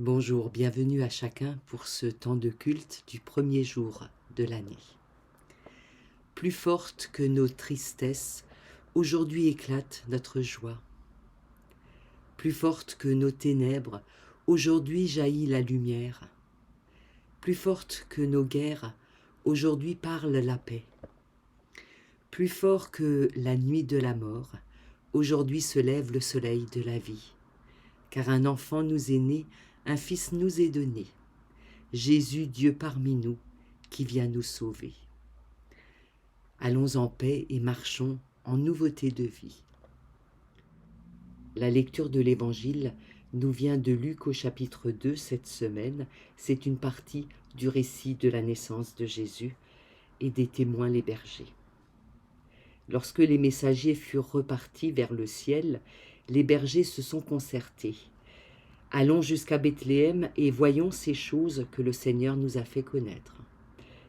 Bonjour, bienvenue à chacun pour ce temps de culte du premier jour de l'année. Plus forte que nos tristesses, aujourd'hui éclate notre joie. Plus forte que nos ténèbres, aujourd'hui jaillit la lumière. Plus forte que nos guerres, aujourd'hui parle la paix. Plus fort que la nuit de la mort, aujourd'hui se lève le soleil de la vie. Car un enfant nous est né, un fils nous est donné. Jésus, Dieu parmi nous, qui vient nous sauver. Allons en paix et marchons en nouveauté de vie. La lecture de l'Évangile nous vient de Luc au chapitre 2 cette semaine. C'est une partie du récit de la naissance de Jésus et des témoins les bergers. Lorsque les messagers furent repartis vers le ciel, les bergers se sont concertés. Allons jusqu'à Bethléem et voyons ces choses que le Seigneur nous a fait connaître.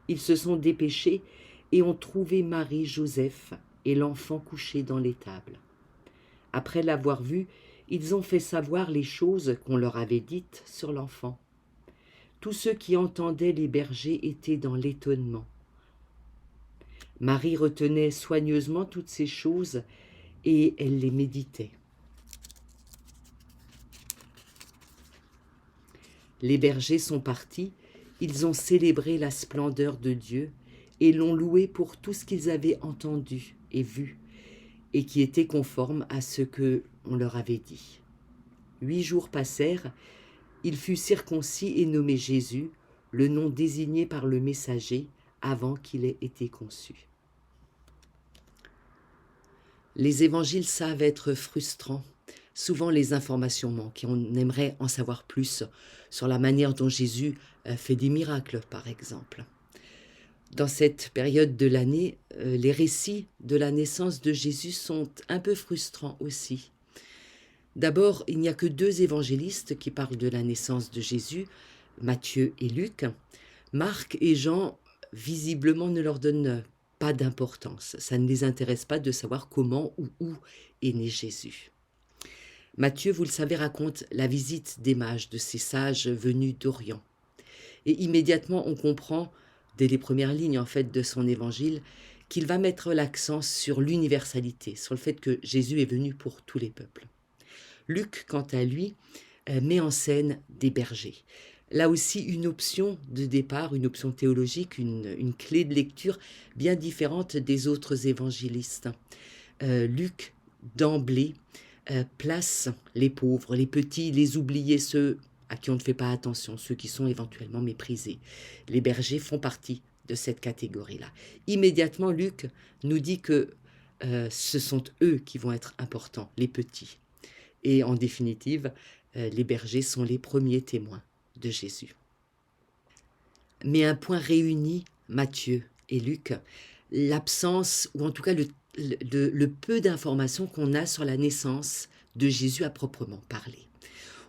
Ils se sont dépêchés et ont trouvé Marie, Joseph et l'enfant couché dans l'étable. Après l'avoir vu, ils ont fait savoir les choses qu'on leur avait dites sur l'enfant. Tous ceux qui entendaient les bergers étaient dans l'étonnement. Marie retenait soigneusement toutes ces choses et elle les méditait. Les bergers sont partis, ils ont célébré la splendeur de Dieu et l'ont loué pour tout ce qu'ils avaient entendu et vu, et qui était conforme à ce que on leur avait dit. 8 jours passèrent, il fut circoncis et nommé Jésus, le nom désigné par le messager avant qu'il ait été conçu. Les évangiles savent être frustrants. Souvent, les informations manquent et on aimerait en savoir plus sur la manière dont Jésus fait des miracles, par exemple. Dans cette période de l'année, les récits de la naissance de Jésus sont un peu frustrants aussi. D'abord, il n'y a que 2 évangélistes qui parlent de la naissance de Jésus, Matthieu et Luc. Marc et Jean, visiblement, ne leur donnent pas d'importance. Ça ne les intéresse pas de savoir comment ou où est né Jésus. Matthieu, vous le savez, raconte la visite des mages, de ces sages venus d'Orient. Et immédiatement, on comprend, dès les premières lignes en fait de son évangile, qu'il va mettre l'accent sur l'universalité, sur le fait que Jésus est venu pour tous les peuples. Luc, quant à lui, met en scène des bergers. Là aussi, une option de départ, une option théologique, une clé de lecture bien différente des autres évangélistes. Luc, d'emblée, place les pauvres, les petits, les oubliés, ceux à qui on ne fait pas attention, ceux qui sont éventuellement méprisés. Les bergers font partie de cette catégorie-là. Immédiatement, Luc nous dit que ce sont eux qui vont être importants, les petits. Et en définitive, les bergers sont les premiers témoins de Jésus. Mais un point réunit Matthieu et Luc, l'absence, ou en tout cas le peu d'informations qu'on a sur la naissance de Jésus à proprement parler.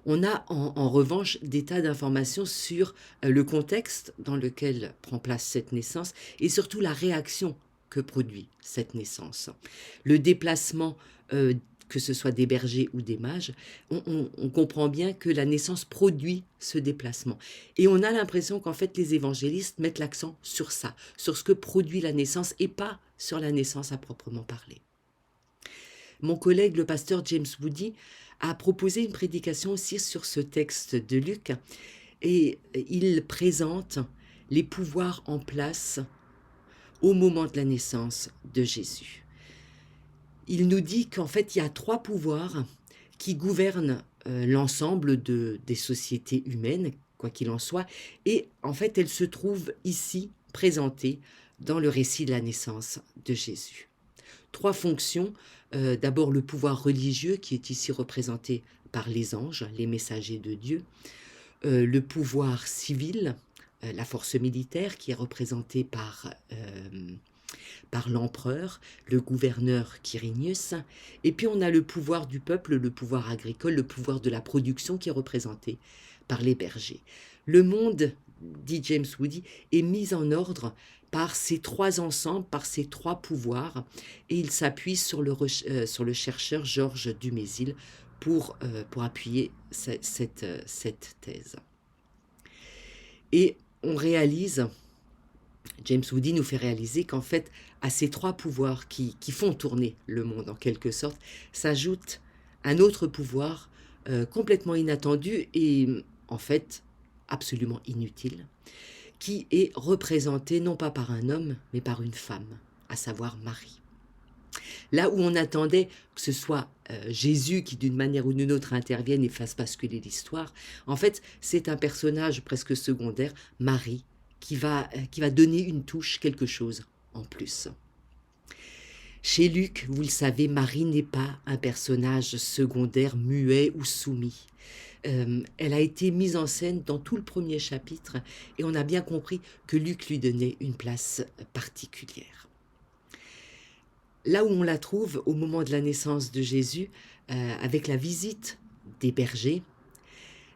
On a en revanche des tas d'informations sur le contexte dans lequel prend place cette naissance et surtout la réaction que produit cette naissance. Le déplacement, que ce soit des bergers ou des mages, on comprend bien que la naissance produit ce déplacement. Et on a l'impression qu'en fait les évangélistes mettent l'accent sur ça, sur ce que produit la naissance et pas sur la naissance à proprement parler. Mon collègue, le pasteur James Woody, a proposé une prédication aussi sur ce texte de Luc et il présente les pouvoirs en place au moment de la naissance de Jésus. Il nous dit qu'en fait, il y a 3 pouvoirs qui gouvernent l'ensemble des sociétés humaines, quoi qu'il en soit, et en fait, elles se trouvent ici présentées dans le récit de la naissance de Jésus. 3 fonctions. D'abord le pouvoir religieux qui est ici représenté par les anges, les messagers de Dieu. Le pouvoir civil, la force militaire qui est représentée par l'empereur, le gouverneur Quirinius. Et puis on a le pouvoir du peuple, le pouvoir agricole, le pouvoir de la production qui est représenté par les bergers. Le monde, dit James Woody, est mis en ordre par ces trois ensembles, par ces trois pouvoirs, et il s'appuie sur le chercheur Georges Dumézil pour appuyer cette thèse. Et on réalise, James Woody nous fait réaliser qu'en fait, à ces trois pouvoirs qui font tourner le monde en quelque sorte, s'ajoute un autre pouvoir complètement inattendu et en fait absolument inutile, qui est représenté non pas par un homme, mais par une femme, à savoir Marie. Là où on attendait que ce soit Jésus qui, d'une manière ou d'une autre, intervienne et fasse basculer l'histoire, en fait, c'est un personnage presque secondaire, Marie, qui va donner une touche, quelque chose en plus. Chez Luc, vous le savez, Marie n'est pas un personnage secondaire, muet ou soumis. Elle a été mise en scène dans tout le premier chapitre et on a bien compris que Luc lui donnait une place particulière. Là où on la trouve au moment de la naissance de Jésus, avec la visite des bergers,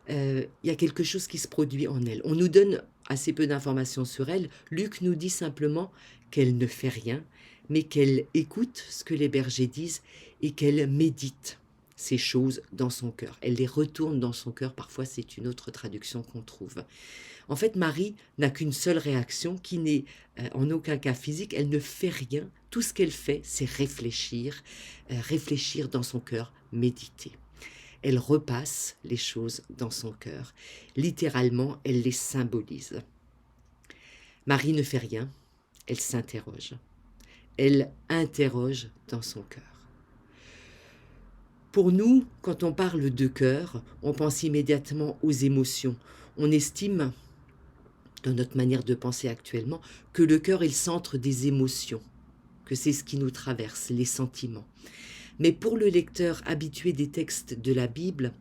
il y a quelque chose qui se produit en elle. On nous donne assez peu d'informations sur elle. Luc nous dit simplement qu'elle ne fait rien, mais qu'elle écoute ce que les bergers disent et qu'elle médite ces choses dans son cœur. Elle les retourne dans son cœur, parfois c'est une autre traduction qu'on trouve. En fait, Marie n'a qu'une seule réaction qui n'est en aucun cas physique, elle ne fait rien. Tout ce qu'elle fait, c'est réfléchir dans son cœur, méditer. Elle repasse les choses dans son cœur. Littéralement, elle les symbolise. Marie ne fait rien, elle s'interroge. Elle interroge dans son cœur. Pour nous, quand on parle de cœur, on pense immédiatement aux émotions. On estime, dans notre manière de penser actuellement, que le cœur est le centre des émotions, que c'est ce qui nous traverse, les sentiments. Mais pour le lecteur habitué des textes de la Bible,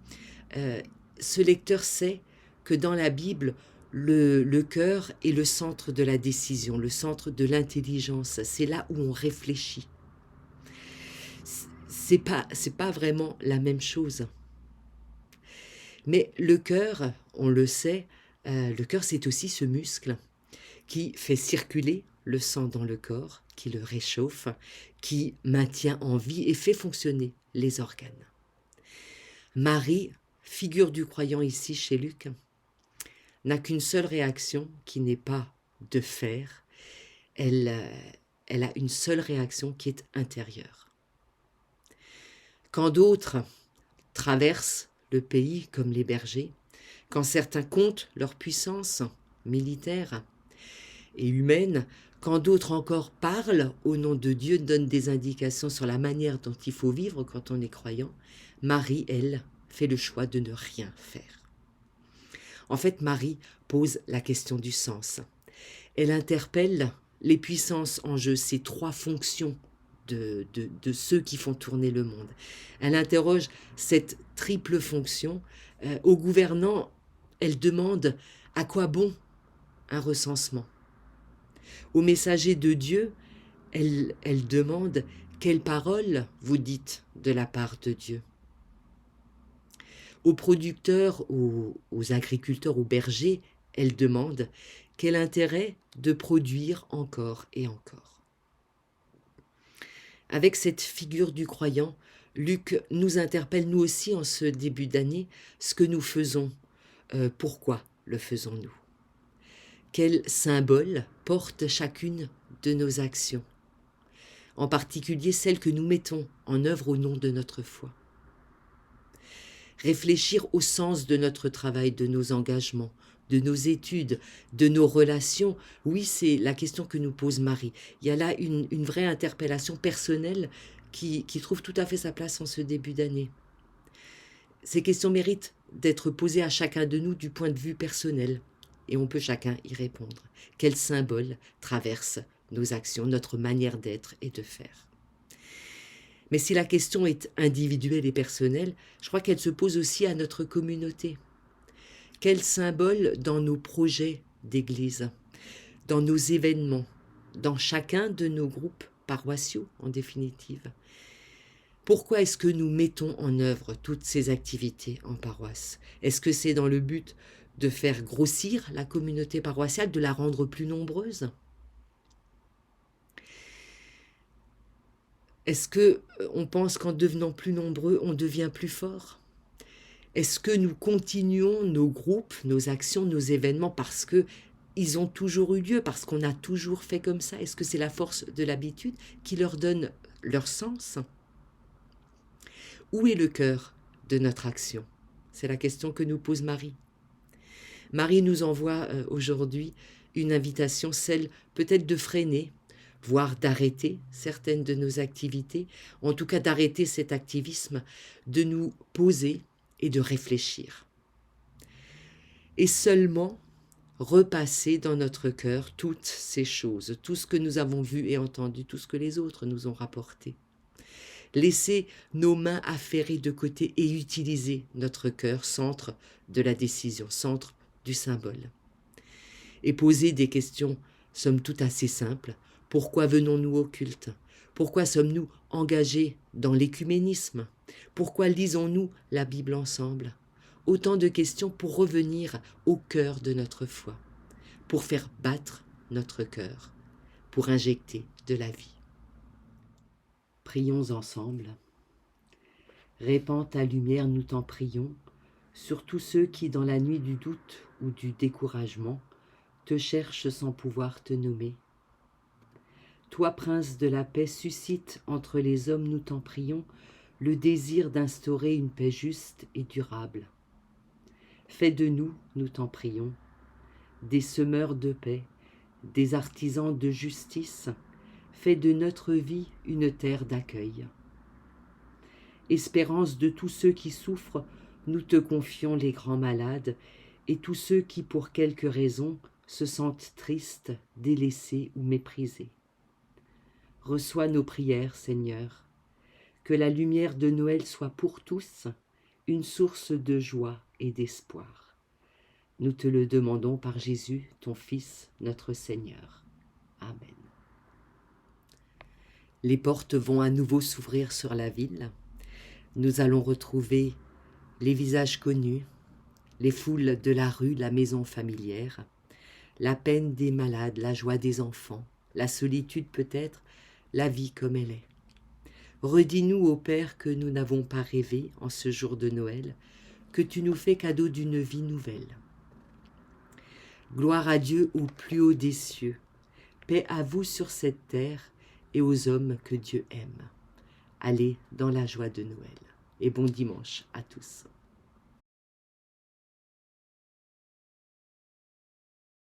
ce lecteur sait que dans la Bible, le cœur est le centre de la décision, le centre de l'intelligence. C'est là où on réfléchit. C'est pas vraiment la même chose. Mais le cœur, on le sait, le cœur c'est aussi ce muscle qui fait circuler le sang dans le corps, qui le réchauffe, qui maintient en vie et fait fonctionner les organes. Marie, figure du croyant ici chez Luc, n'a qu'une seule réaction qui n'est pas de faire. Elle a une seule réaction qui est intérieure. Quand d'autres traversent le pays comme les bergers, quand certains comptent leur puissance militaire et humaine, quand d'autres encore parlent au nom de Dieu, donnent des indications sur la manière dont il faut vivre quand on est croyant, Marie, elle, fait le choix de ne rien faire. En fait, Marie pose la question du sens. Elle interpelle les puissances en jeu, ces trois fonctions de ceux qui font tourner le monde. Elle interroge cette triple fonction. Aux gouvernants, elle demande à quoi bon un recensement. Aux messagers de Dieu, elle demande quelle parole vous dites de la part de Dieu. Aux producteurs, aux agriculteurs, aux bergers, elle demande quel intérêt de produire encore et encore. Avec cette figure du croyant, Luc nous interpelle nous aussi en ce début d'année ce que nous faisons, pourquoi le faisons-nous? Quel symbole porte chacune de nos actions, en particulier celles que nous mettons en œuvre au nom de notre foi? Réfléchir au sens de notre travail, de nos engagements, de nos études, de nos relations, oui, c'est la question que nous pose Marie. Il y a là une vraie interpellation personnelle qui trouve tout à fait sa place en ce début d'année. Ces questions méritent d'être posées à chacun de nous du point de vue personnel, et on peut chacun y répondre. Quel symbole traverse nos actions, notre manière d'être et de faire? Mais si la question est individuelle et personnelle, je crois qu'elle se pose aussi à notre communauté. Quel symbole dans nos projets d'église, dans nos événements, dans chacun de nos groupes paroissiaux en définitive? Pourquoi est-ce que nous mettons en œuvre toutes ces activités en paroisse? Est-ce que c'est dans le but de faire grossir la communauté paroissiale, de la rendre plus nombreuse? Est-ce que on pense qu'en devenant plus nombreux, on devient plus fort? Est-ce que nous continuons nos groupes, nos actions, nos événements parce que ils ont toujours eu lieu, parce qu'on a toujours fait comme ça? Est-ce que c'est la force de l'habitude qui leur donne leur sens? Où est le cœur de notre action? C'est la question que nous pose Marie. Marie nous envoie aujourd'hui une invitation, celle peut-être de freiner, voire d'arrêter certaines de nos activités, en tout cas d'arrêter cet activisme, de nous poser et de réfléchir. Et seulement repasser dans notre cœur toutes ces choses, tout ce que nous avons vu et entendu, tout ce que les autres nous ont rapporté. Laisser nos mains affairées de côté et utiliser notre cœur, centre de la décision, centre du symbole. Et poser des questions, somme toute assez simples. Pourquoi venons-nous au culte? Pourquoi sommes-nous engagés dans l'écuménisme? Pourquoi lisons-nous la Bible ensemble? Autant de questions pour revenir au cœur de notre foi, pour faire battre notre cœur, pour injecter de la vie. Prions ensemble. Répands ta lumière, nous t'en prions, sur tous ceux qui, dans la nuit du doute ou du découragement, te cherchent sans pouvoir te nommer. Toi, prince de la paix, suscite entre les hommes, nous t'en prions, le désir d'instaurer une paix juste et durable. Fais de nous, nous t'en prions, des semeurs de paix, des artisans de justice, fais de notre vie une terre d'accueil. Espérance de tous ceux qui souffrent, nous te confions les grands malades et tous ceux qui, pour quelque raison, se sentent tristes, délaissés ou méprisés. Reçois nos prières, Seigneur, que la lumière de Noël soit pour tous une source de joie et d'espoir. Nous te le demandons par Jésus, ton Fils, notre Seigneur. Amen. Les portes vont à nouveau s'ouvrir sur la ville. Nous allons retrouver les visages connus, les foules de la rue, la maison familière, la peine des malades, la joie des enfants, la solitude peut-être, la vie comme elle est. Redis-nous, ô Père, que nous n'avons pas rêvé en ce jour de Noël, que tu nous fais cadeau d'une vie nouvelle. Gloire à Dieu au plus haut des cieux, paix à vous sur cette terre et aux hommes que Dieu aime. Allez dans la joie de Noël et bon dimanche à tous.